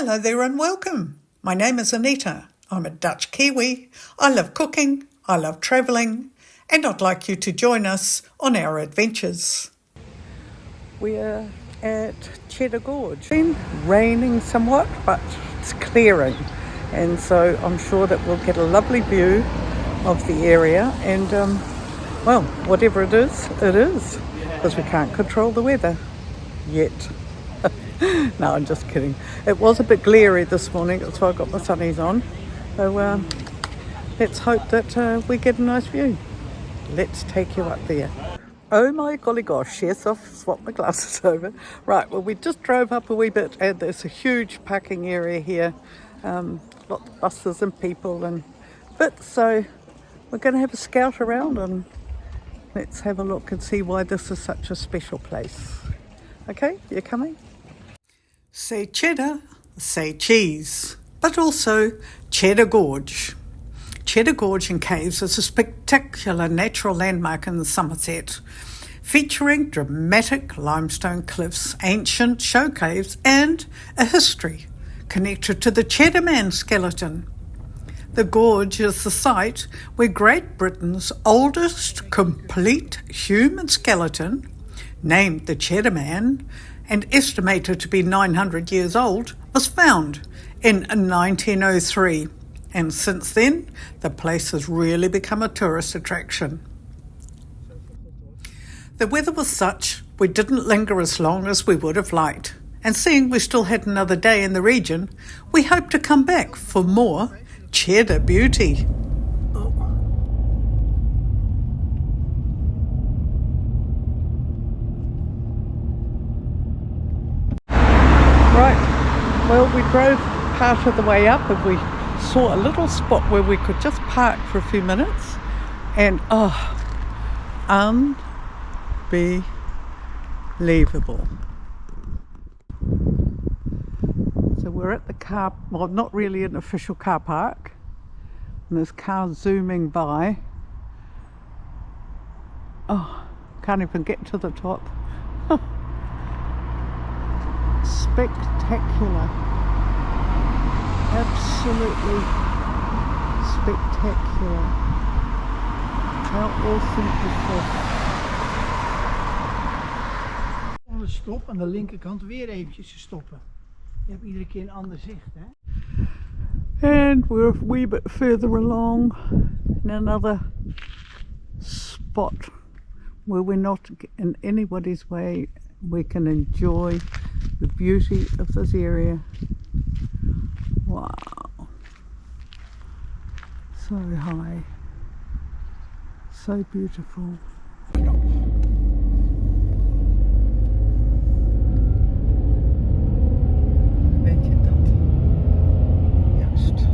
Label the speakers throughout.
Speaker 1: Hello there and welcome. My name is Anita. I'm a Dutch-Kiwi. I love cooking, I love travelling, and I'd like you to join us on our adventures. We're at Cheddar Gorge. It's been raining somewhat, but it's clearing, and so I'm sure that we'll get a lovely view of the area, and well, whatever it is, because we can't control the weather yet. No, I'm just kidding. It was a bit glary this morning, that's why I got my sunnies on. So let's hope that we get a nice view. Let's take you up there. Oh my golly gosh, yes, I've swapped my glasses over. Right, well, we just drove up a wee bit, and there's a huge parking area here. Lots of buses and people and bits, so we're going to have a scout around and let's have a look and see why this is such a special place. Okay, you coming? Say cheddar, say cheese, but also Cheddar Gorge. Cheddar Gorge and Caves is a spectacular natural landmark in the Somerset, featuring dramatic limestone cliffs, ancient show caves, and a history connected to the Cheddar Man skeleton. The gorge is the site where Great Britain's oldest complete human skeleton, named the Cheddar Man, and estimated to be 900 years old, was found in 1903. And since then, the place has really become a tourist attraction. The weather was such we didn't linger as long as we would have liked. And seeing we still had another day in the region, we hope to come back for more cheddar beauty. Right, well, we drove part of the way up and we saw a little spot where we could just park for a few minutes, and unbelievable. So we're at the car, well, not really an official car park, and there's cars zooming by. Oh, can't even get to the top. Spectacular. Absolutely spectacular. How awesome is this?
Speaker 2: Onder stop aan de linkerkant weer eventjes stoppen. Je hebt iedere keer een ander zicht, hè?
Speaker 1: And we're a wee bit further along in another spot where we're not in anybody's way. We can enjoy the beauty of this area. Wow, so high, so beautiful.
Speaker 2: Weet je dat? Juist.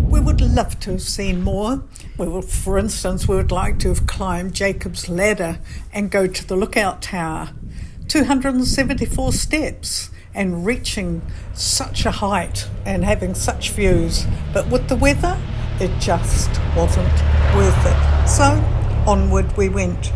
Speaker 1: We would love to have seen more. For instance, we would like to have climbed Jacob's Ladder and go to the lookout tower. 274 steps and reaching such a height and having such views, but with the weather it just wasn't worth it. So onward we went.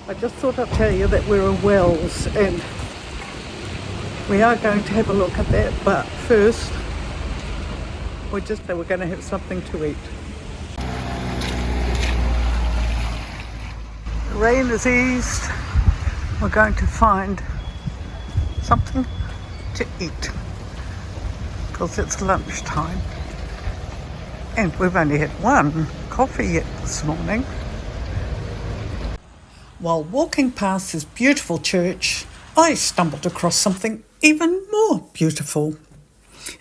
Speaker 1: I just thought I'd tell you that we're in Wells and we are going to have a look at that, but first we're going to have something to eat. rain has eased. We're going to find something to eat because it's lunchtime. And we've only had one coffee yet this morning. While walking past this beautiful church, I stumbled across something even more beautiful.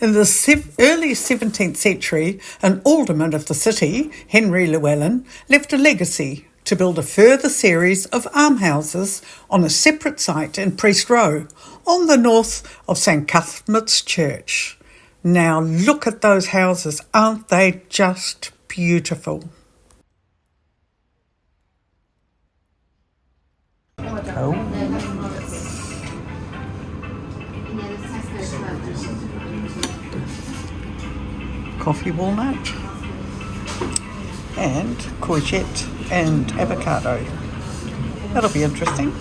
Speaker 1: In the early 17th century, an alderman of the city, Henry Llewellyn, left a legacy to build a further series of almshouses on a separate site in Priest Row, on the north of St Cuthbert's Church. Now look at those houses, aren't they just beautiful? Coffee walnut and courgette and avocado. That'll be interesting.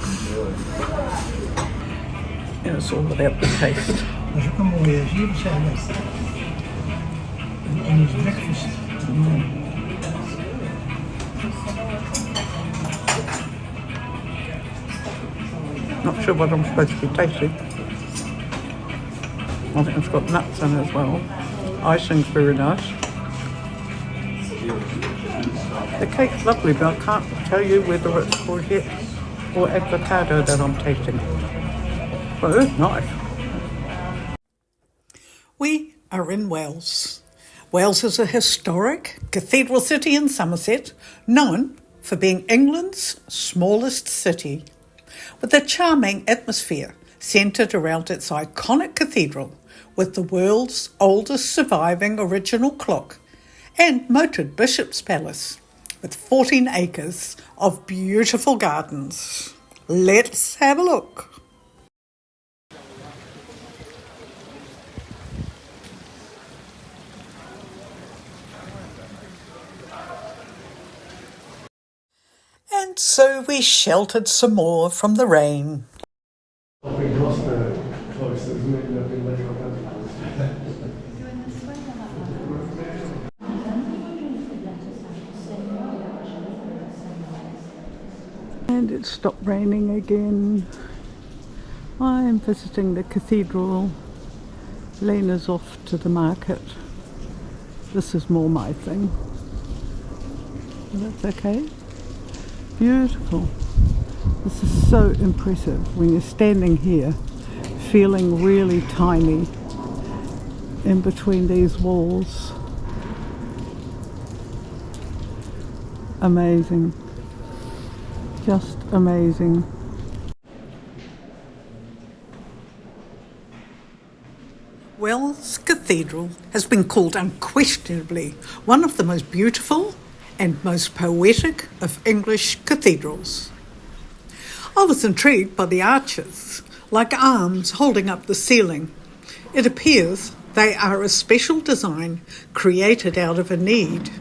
Speaker 1: And it's all about the taste.
Speaker 2: Dat is ook een mooie, zie je wat zijn dat? Een English breakfast.
Speaker 1: Not sure what I'm supposed to be tasting. I think it's got nuts in it as well. Icing's very nice. The cake's lovely, but I can't tell you whether it's courgette or avocado that I'm tasting. But it's nice. We are in Wales. Wales is a historic cathedral city in Somerset, known for being England's smallest city, with a charming atmosphere centred around its iconic cathedral, with the world's oldest surviving original clock, and moated Bishop's Palace, with 14 acres of beautiful gardens. Let's have a look. And so we sheltered some more from the rain. And it stopped raining again. I'm visiting the cathedral. Lena's off to the market. This is more my thing. That's okay. Beautiful. This is so impressive when you're standing here feeling really tiny in between these walls. Amazing. Just amazing. Wells Cathedral has been called unquestionably one of the most beautiful and most poetic of English cathedrals. I was intrigued by the arches, like arms holding up the ceiling. It appears they are a special design created out of a need.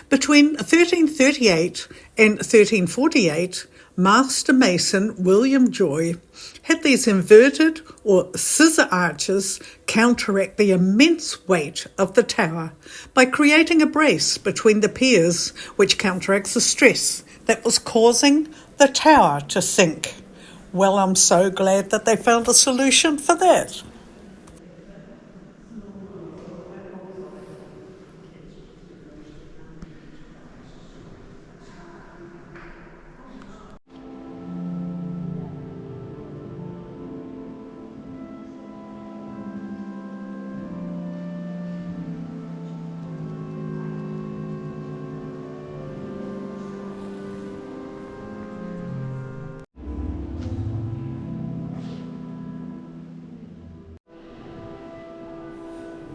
Speaker 1: Between 1338 and 1348, Master Mason William Joy had these inverted or scissor arches counteract the immense weight of the tower by creating a brace between the piers which counteracts the stress that was causing the tower to sink. Well, I'm so glad that they found a solution for that.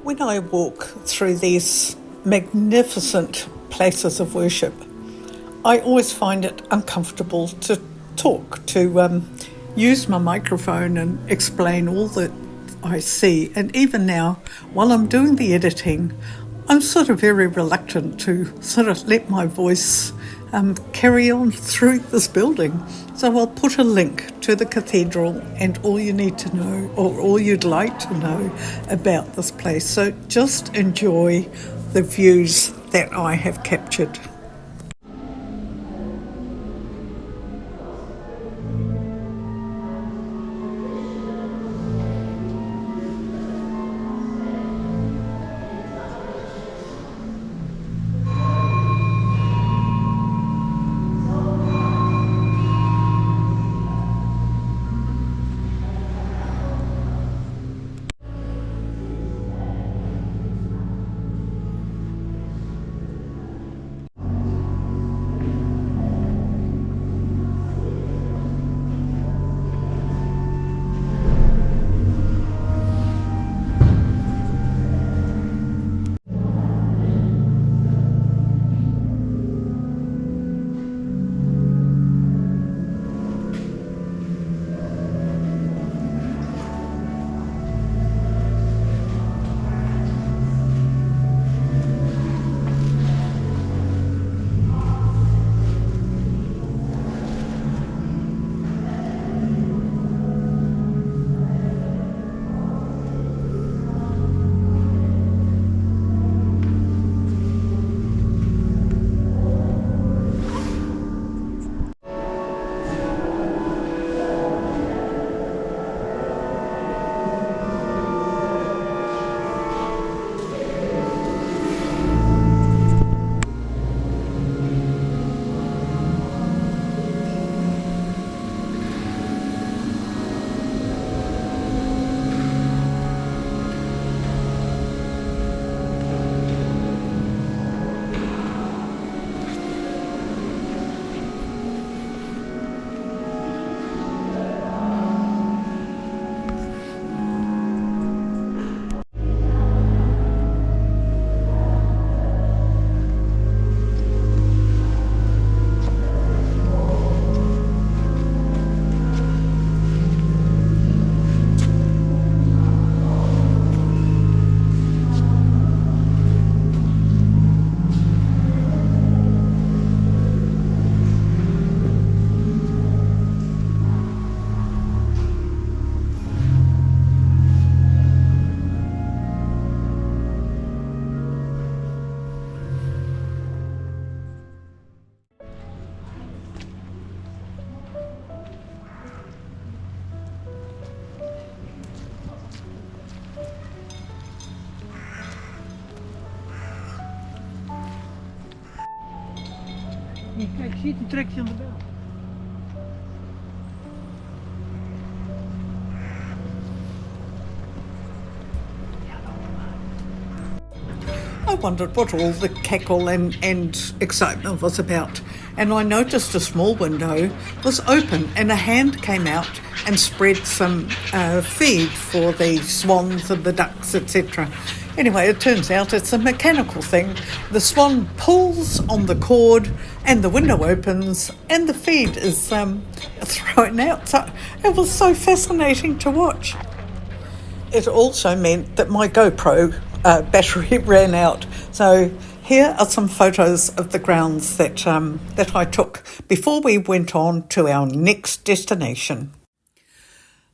Speaker 1: When I walk through these magnificent places of worship, I always find it uncomfortable to talk, to use my microphone and explain all that I see. And even now, while I'm doing the editing, I'm sort of very reluctant to sort of let my voice carry on through this building. So I'll put a link to the cathedral and all you need to know, or all you'd like to know about this place. So just enjoy the views that I have captured.
Speaker 2: Hier, kijk, zie je het? Dan trekt hij aan de bel.
Speaker 1: I wondered what all the cackle and excitement was about, and I noticed a small window was open and a hand came out and spread some feed for the swans and the ducks, etc. Anyway, it turns out it's a mechanical thing. The swan pulls on the cord and the window opens and the feed is thrown out. So it was so fascinating to watch. It also meant that my GoPro battery ran out. So here are some photos of the grounds that I took before we went on to our next destination.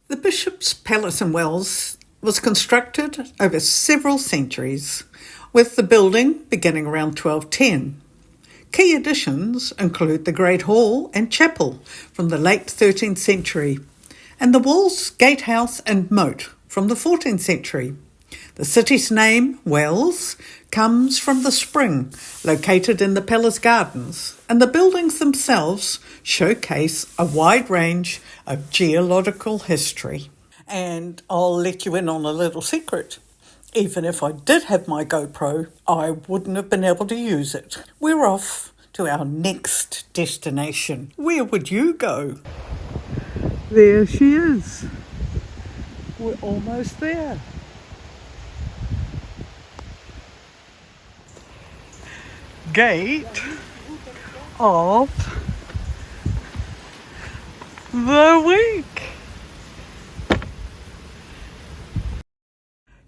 Speaker 1: The Bishop's Palace in Wells was constructed over several centuries, with the building beginning around 1210. Key additions include the Great Hall and Chapel from the late 13th century, and the walls, gatehouse and moat from the 14th century. The city's name, Wells, comes from the spring located in the palace gardens, and the buildings themselves showcase a wide range of geological history. And I'll let you in on a little secret. Even if I did have my GoPro, I wouldn't have been able to use it. We're off to our next destination. Where would you go?
Speaker 2: There she is.
Speaker 1: We're almost there. Gate of the week.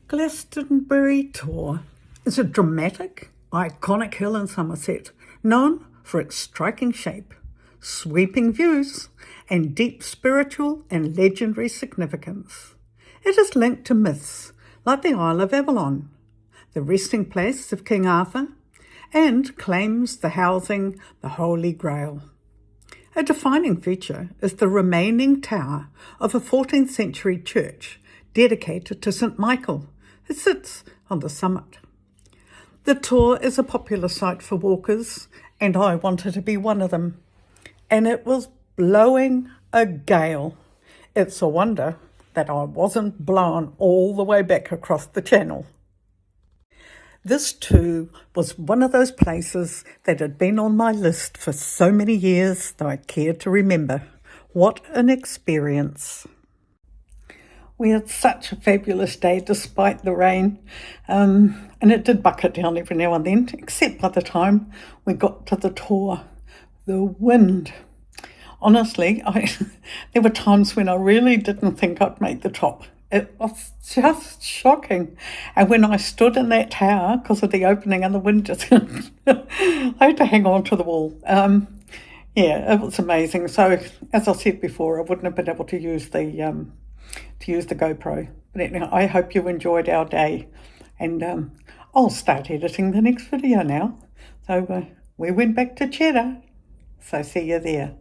Speaker 1: Glastonbury Tor is a dramatic, iconic hill in Somerset, known for its striking shape, sweeping views, and deep spiritual and legendary significance. It is linked to myths like the Isle of Avalon, the resting place of King Arthur, and claims the housing the Holy Grail. A defining feature is the remaining tower of a 14th century church dedicated to St. Michael, who sits on the summit. The Tor is a popular site for walkers, and I wanted to be one of them. And it was blowing a gale. It's a wonder that I wasn't blown all the way back across the channel. This too was one of those places that had been on my list for so many years that I cared to remember. What an experience. We had such a fabulous day despite the rain, and it did bucket down every now and then, except by the time we got to the Tor. The wind. Honestly, there were times when I really didn't think I'd make the top. It was just shocking. And when I stood in that tower, because of the opening and the wind just, I had to hang on to the wall. Yeah, it was amazing. So, as I said before, I wouldn't have been able to use the GoPro. But anyway, I hope you enjoyed our day. And I'll start editing the next video now. So we went back to Cheddar. So see you there.